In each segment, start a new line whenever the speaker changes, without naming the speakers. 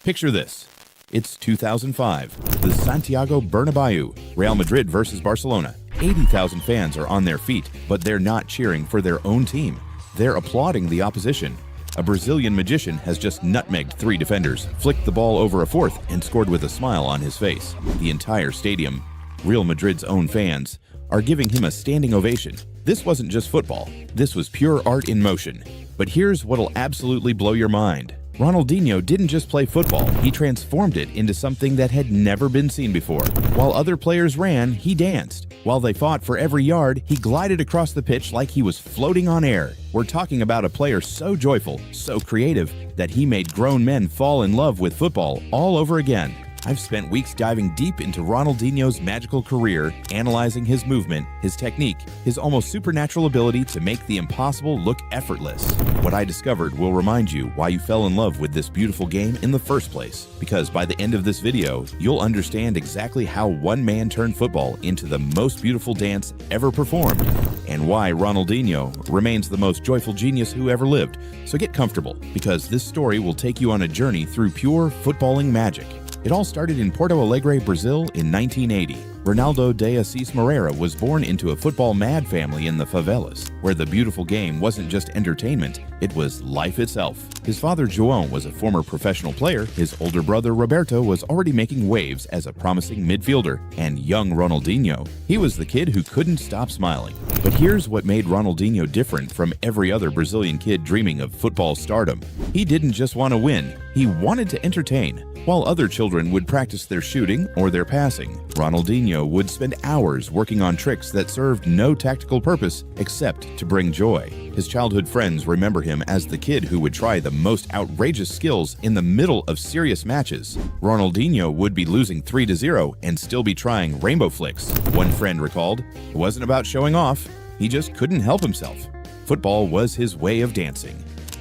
Picture this. It's 2005, the Santiago Bernabéu, Real Madrid versus Barcelona. 80,000 fans are on their feet, but they're not cheering for their own team. They're applauding the opposition. A Brazilian magician has just nutmegged 3 defenders, flicked the ball over a 4th, and scored with a smile on his face. The entire stadium, Real Madrid's own fans, are giving him a standing ovation. This wasn't just football. This was pure art in motion. But here's what'll absolutely blow your mind. Ronaldinho didn't just play football, he transformed it into something that had never been seen before. While other players ran, he danced. While they fought for every yard, he glided across the pitch like he was floating on air. We're talking about a player so joyful, so creative, that he made grown men fall in love with football all over again. I've spent weeks diving deep into Ronaldinho's magical career, analyzing his movement, his technique, his almost supernatural ability to make the impossible look effortless. What I discovered will remind you why you fell in love with this beautiful game in the first place. Because by the end of this video, you'll understand exactly how one man turned football into the most beautiful dance ever performed, and why Ronaldinho remains the most joyful genius who ever lived. So get comfortable, because this story will take you on a journey through pure footballing magic. It all started in Porto Alegre, Brazil in 1980. Ronaldo de Assis Moreira was born into a football-mad family in the favelas, where the beautiful game wasn't just entertainment, it was life itself. His father João was a former professional player, his older brother Roberto was already making waves as a promising midfielder, and young Ronaldinho, he was the kid who couldn't stop smiling. But here's what made Ronaldinho different from every other Brazilian kid dreaming of football stardom. He didn't just want to win, he wanted to entertain. While other children would practice their shooting or their passing, Ronaldinho would spend hours working on tricks that served no tactical purpose except to bring joy. His childhood friends remember him as the kid who would try the most outrageous skills in the middle of serious matches. Ronaldinho would be losing 3-0 and still be trying rainbow flicks. One friend recalled, "It wasn't about showing off, he just couldn't help himself." Football was his way of dancing.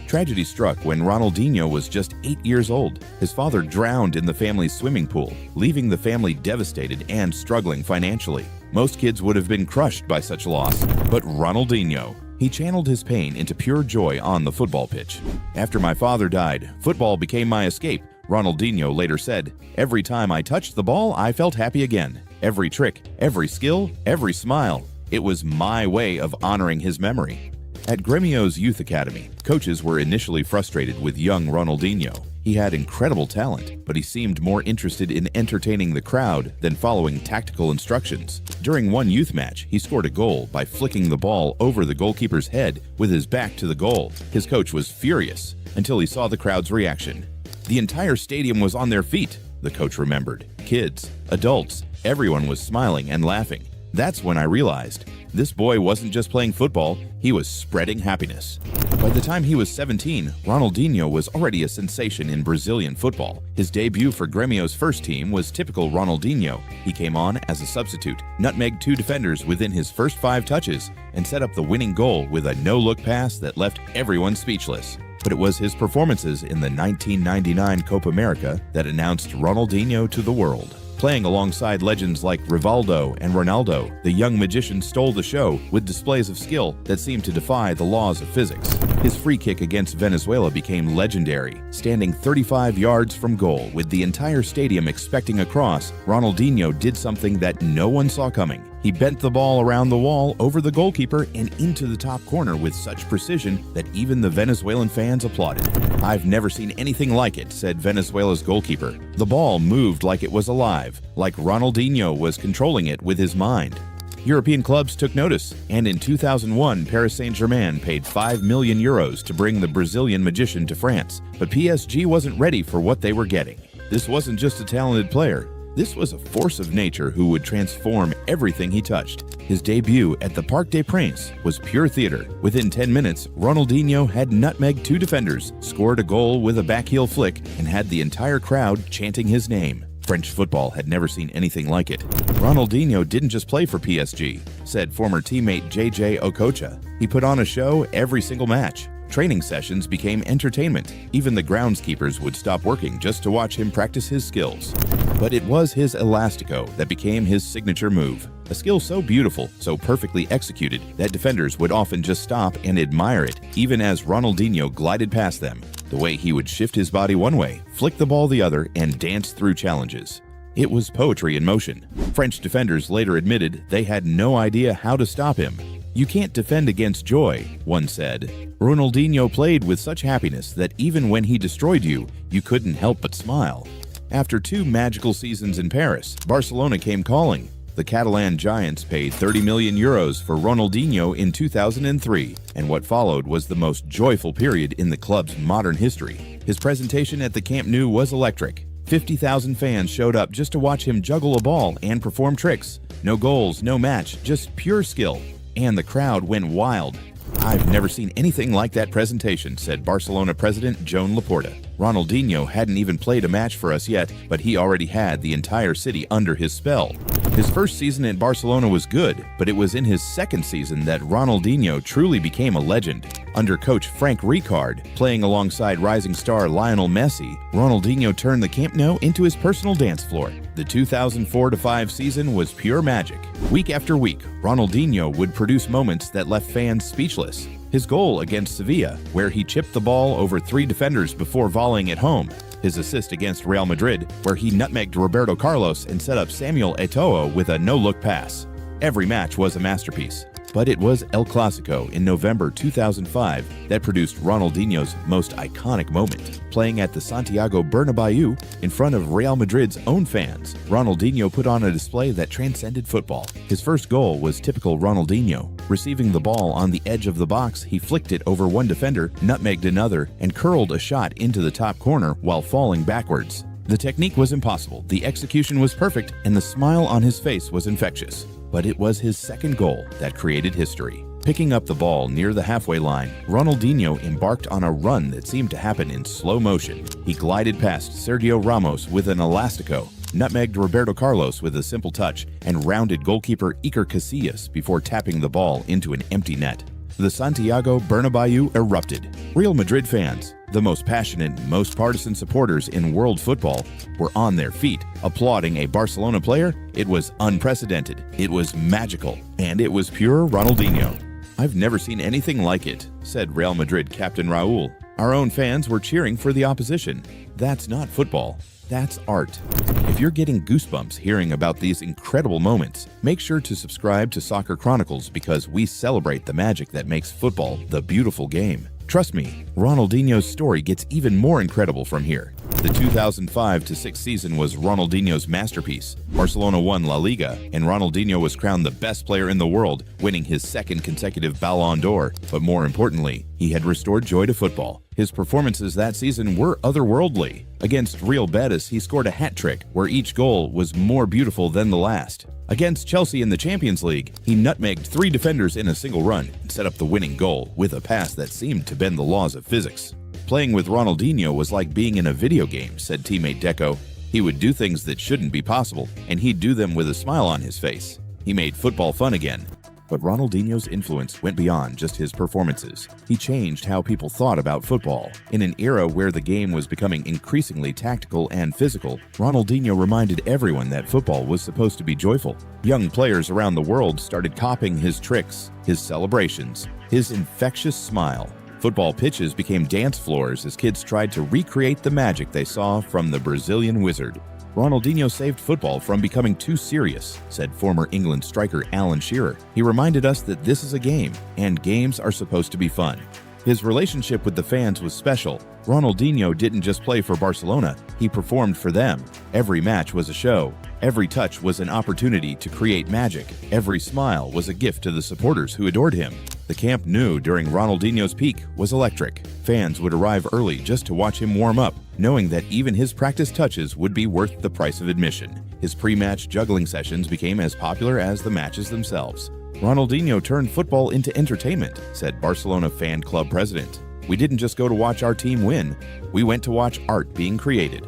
Tragedy struck when Ronaldinho was just 8 years old. His father drowned in the family's swimming pool, leaving the family devastated and struggling financially. Most kids would have been crushed by such loss, but Ronaldinho, he channeled his pain into pure joy on the football pitch. "After my father died, football became my escape," Ronaldinho later said. "Every time I touched the ball, I felt happy again. Every trick, every skill, every smile. It was my way of honoring his memory." At Grêmio's youth academy, coaches were initially frustrated with young Ronaldinho. He had incredible talent, but he seemed more interested in entertaining the crowd than following tactical instructions. During one youth match, he scored a goal by flicking the ball over the goalkeeper's head with his back to the goal. His coach was furious until he saw the crowd's reaction. "The entire stadium was on their feet," the coach remembered. "Kids, adults, everyone was smiling and laughing. That's when I realized this boy wasn't just playing football, he was spreading happiness." By the time he was 17, Ronaldinho was already a sensation in Brazilian football. His debut for Grêmio's first team was typical Ronaldinho. He came on as a substitute, nutmegged 2 defenders within his first 5 touches, and set up the winning goal with a no-look pass that left everyone speechless. But it was his performances in the 1999 Copa America that announced Ronaldinho to the world. Playing alongside legends like Rivaldo and Ronaldo, the young magician stole the show with displays of skill that seemed to defy the laws of physics. His free kick against Venezuela became legendary. Standing 35 yards from goal with the entire stadium expecting a cross, Ronaldinho did something that no one saw coming. He bent the ball around the wall, over the goalkeeper, and into the top corner with such precision that even the Venezuelan fans applauded. "I've never seen anything like it," said Venezuela's goalkeeper. "The ball moved like it was alive, like Ronaldinho was controlling it with his mind." European clubs took notice, and in 2001, Paris Saint-Germain paid €5 million to bring the Brazilian magician to France. But PSG wasn't ready for what they were getting. This wasn't just a talented player. This was a force of nature who would transform everything he touched. His debut at the Parc des Princes was pure theater. Within 10 minutes, Ronaldinho had nutmegged 2 defenders, scored a goal with a backheel flick, and had the entire crowd chanting his name. French football had never seen anything like it. Ronaldinho didn't just play for PSG, said former teammate JJ Okocha. He put on a show every single match. Training sessions became entertainment. Even the groundskeepers would stop working just to watch him practice his skills. But it was his elastico that became his signature move. A skill so beautiful, so perfectly executed, that defenders would often just stop and admire it, even as Ronaldinho glided past them. The way he would shift his body one way, flick the ball the other, and dance through challenges. It was poetry in motion. French defenders later admitted they had no idea how to stop him. "You can't defend against joy," one said. Ronaldinho played with such happiness that even when he destroyed you, you couldn't help but smile. After 2 magical seasons in Paris, Barcelona came calling. The Catalan giants paid €30 million for Ronaldinho in 2003, and what followed was the most joyful period in the club's modern history. His presentation at the Camp Nou was electric. 50,000 fans showed up just to watch him juggle a ball and perform tricks. No goals, no match, just pure skill. And the crowd went wild. "I've never seen anything like that presentation," said Barcelona president Joan Laporta. "Ronaldinho hadn't even played a match for us yet, but he already had the entire city under his spell." His first season at Barcelona was good, but it was in his second season that Ronaldinho truly became a legend. Under coach Frank Rijkaard, playing alongside rising star Lionel Messi, Ronaldinho turned the Camp Nou into his personal dance floor. The 2004-05 season was pure magic. Week after week, Ronaldinho would produce moments that left fans speechless. His goal against Sevilla, where he chipped the ball over 3 defenders before volleying it home. His assist against Real Madrid, where he nutmegged Roberto Carlos and set up Samuel Eto'o with a no-look pass. Every match was a masterpiece. But it was El Clasico in November 2005 that produced Ronaldinho's most iconic moment. Playing at the Santiago Bernabéu in front of Real Madrid's own fans, Ronaldinho put on a display that transcended football. His first goal was typical Ronaldinho. Receiving the ball on the edge of the box, he flicked it over one defender, nutmegged another, and curled a shot into the top corner while falling backwards. The technique was impossible, the execution was perfect, and the smile on his face was infectious. But it was his second goal that created history. Picking up the ball near the halfway line, Ronaldinho embarked on a run that seemed to happen in slow motion. He glided past Sergio Ramos with an elastico, nutmegged Roberto Carlos with a simple touch, and rounded goalkeeper Iker Casillas before tapping the ball into an empty net. The Santiago Bernabéu erupted. Real Madrid fans, the most passionate, most partisan supporters in world football, were on their feet, applauding a Barcelona player. It was unprecedented, it was magical, and it was pure Ronaldinho. "I've never seen anything like it," said Real Madrid captain Raúl. "Our own fans were cheering for the opposition. That's not football, that's art." If you're getting goosebumps hearing about these incredible moments, make sure to subscribe to Soccer Chronicles because we celebrate the magic that makes football the beautiful game. Trust me, Ronaldinho's story gets even more incredible from here. The 2005-06 season was Ronaldinho's masterpiece. Barcelona won La Liga, and Ronaldinho was crowned the best player in the world, winning his second consecutive Ballon d'Or. But more importantly, he had restored joy to football. His performances that season were otherworldly. Against Real Betis, he scored a hat-trick, where each goal was more beautiful than the last. Against Chelsea in the Champions League, he nutmegged 3 defenders in a single run and set up the winning goal with a pass that seemed to bend the laws of physics. "Playing with Ronaldinho was like being in a video game," said teammate Deco. "He would do things that shouldn't be possible, and he'd do them with a smile on his face. He made football fun again." But Ronaldinho's influence went beyond just his performances. He changed how people thought about football. In an era where the game was becoming increasingly tactical and physical, Ronaldinho reminded everyone that football was supposed to be joyful. Young players around the world started copying his tricks, his celebrations, his infectious smile. Football pitches became dance floors as kids tried to recreate the magic they saw from the Brazilian wizard. "Ronaldinho saved football from becoming too serious," said former England striker Alan Shearer. "He reminded us that this is a game, and games are supposed to be fun." His relationship with the fans was special. Ronaldinho didn't just play for Barcelona, he performed for them. Every match was a show. Every touch was an opportunity to create magic. Every smile was a gift to the supporters who adored him. The Camp Nou during Ronaldinho's peak was electric. Fans would arrive early just to watch him warm up, knowing that even his practice touches would be worth the price of admission. His pre-match juggling sessions became as popular as the matches themselves. "Ronaldinho turned football into entertainment," said Barcelona fan club president. "We didn't just go to watch our team win, we went to watch art being created."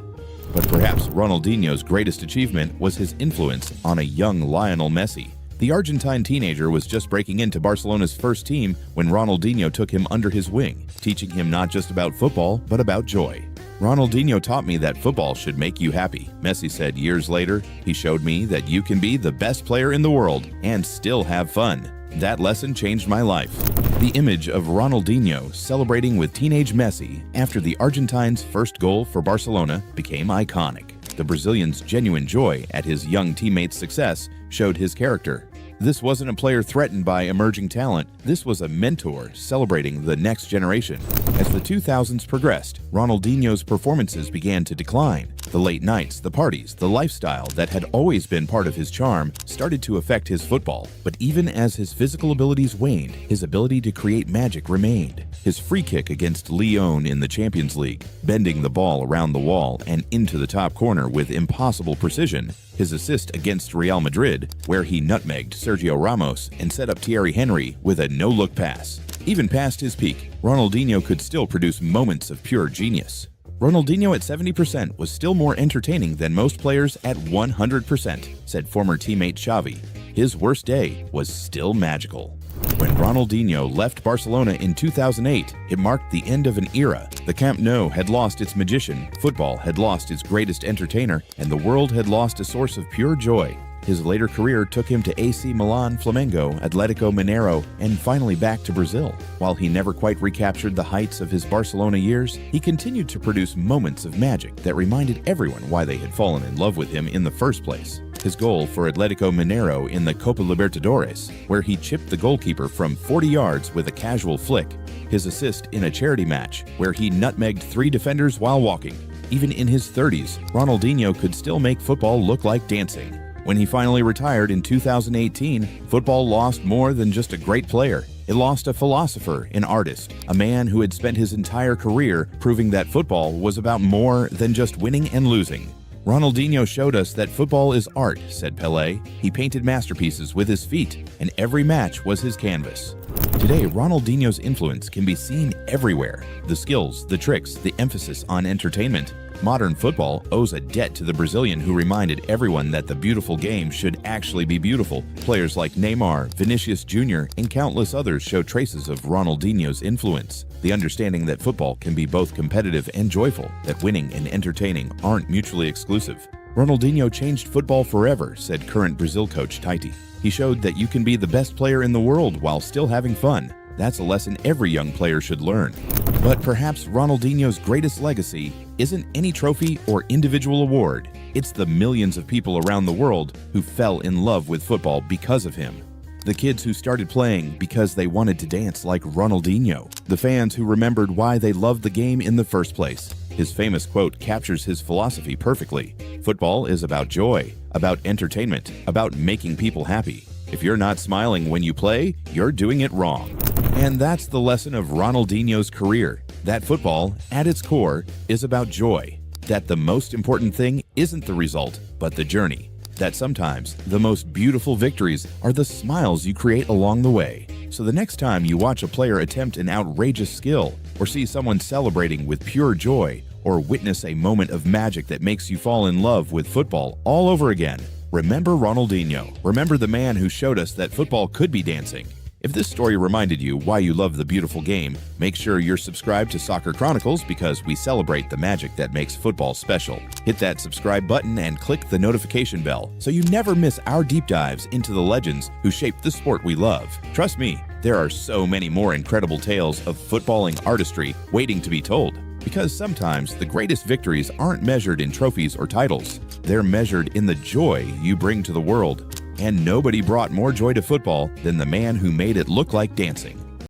But perhaps Ronaldinho's greatest achievement was his influence on a young Lionel Messi. The Argentine teenager was just breaking into Barcelona's first team when Ronaldinho took him under his wing, teaching him not just about football, but about joy. "Ronaldinho taught me that football should make you happy," Messi said years later. "He showed me that you can be the best player in the world and still have fun." That lesson changed my life. The image of Ronaldinho celebrating with teenage Messi after the Argentine's first goal for Barcelona became iconic. The Brazilian's genuine joy at his young teammates' success showed his character. This wasn't a player threatened by emerging talent. This was a mentor celebrating the next generation. As the 2000s progressed, Ronaldinho's performances began to decline. The late nights, the parties, the lifestyle that had always been part of his charm started to affect his football. But even as his physical abilities waned, his ability to create magic remained. His free kick against Lyon in the Champions League, bending the ball around the wall and into the top corner with impossible precision, his assist against Real Madrid, where he nutmegged Sergio Ramos and set up Thierry Henry with a no-look pass. Even past his peak, Ronaldinho could still produce moments of pure genius. Ronaldinho at 70% was still more entertaining than most players at 100%, said former teammate Xavi. His worst day was still magical. When Ronaldinho left Barcelona in 2008, it marked the end of an era. The Camp Nou had lost its magician, football had lost its greatest entertainer, and the world had lost a source of pure joy. His later career took him to AC Milan, Flamengo, Atletico Mineiro, and finally back to Brazil. While he never quite recaptured the heights of his Barcelona years, he continued to produce moments of magic that reminded everyone why they had fallen in love with him in the first place. His goal for Atletico Mineiro in the Copa Libertadores, where he chipped the goalkeeper from 40 yards with a casual flick. His assist in a charity match, where he nutmegged 3 defenders while walking. Even in his 30s, Ronaldinho could still make football look like dancing. When he finally retired in 2018, football lost more than just a great player. It lost a philosopher, an artist, a man who had spent his entire career proving that football was about more than just winning and losing. Ronaldinho showed us that football is art, said Pelé. He painted masterpieces with his feet, and every match was his canvas. Today, Ronaldinho's influence can be seen everywhere. The skills, the tricks, the emphasis on entertainment. Modern football owes a debt to the Brazilian who reminded everyone that the beautiful game should actually be beautiful. Players like Neymar, Vinicius Jr., and countless others show traces of Ronaldinho's influence. The understanding that football can be both competitive and joyful, that winning and entertaining aren't mutually exclusive. Ronaldinho changed football forever, said current Brazil coach Tite. He showed that you can be the best player in the world while still having fun. That's a lesson every young player should learn. But perhaps Ronaldinho's greatest legacy isn't any trophy or individual award. It's the millions of people around the world who fell in love with football because of him. The kids who started playing because they wanted to dance like Ronaldinho. The fans who remembered why they loved the game in the first place. His famous quote captures his philosophy perfectly. Football is about joy, about entertainment, about making people happy. If you're not smiling when you play, you're doing it wrong. And that's the lesson of Ronaldinho's career, that football, at its core, is about joy, that the most important thing isn't the result, but the journey, that sometimes the most beautiful victories are the smiles you create along the way. So the next time you watch a player attempt an outrageous skill, or see someone celebrating with pure joy, or witness a moment of magic that makes you fall in love with football all over again, remember Ronaldinho. Remember the man who showed us that football could be dancing. If this story reminded you why you love the beautiful game, make sure you're subscribed to Soccer Chronicles because we celebrate the magic that makes football special. Hit that subscribe button and click the notification bell so you never miss our deep dives into the legends who shaped the sport we love. Trust me, there are so many more incredible tales of footballing artistry waiting to be told. Because sometimes the greatest victories aren't measured in trophies or titles. They're measured in the joy you bring to the world. And nobody brought more joy to football than the man who made it look like dancing.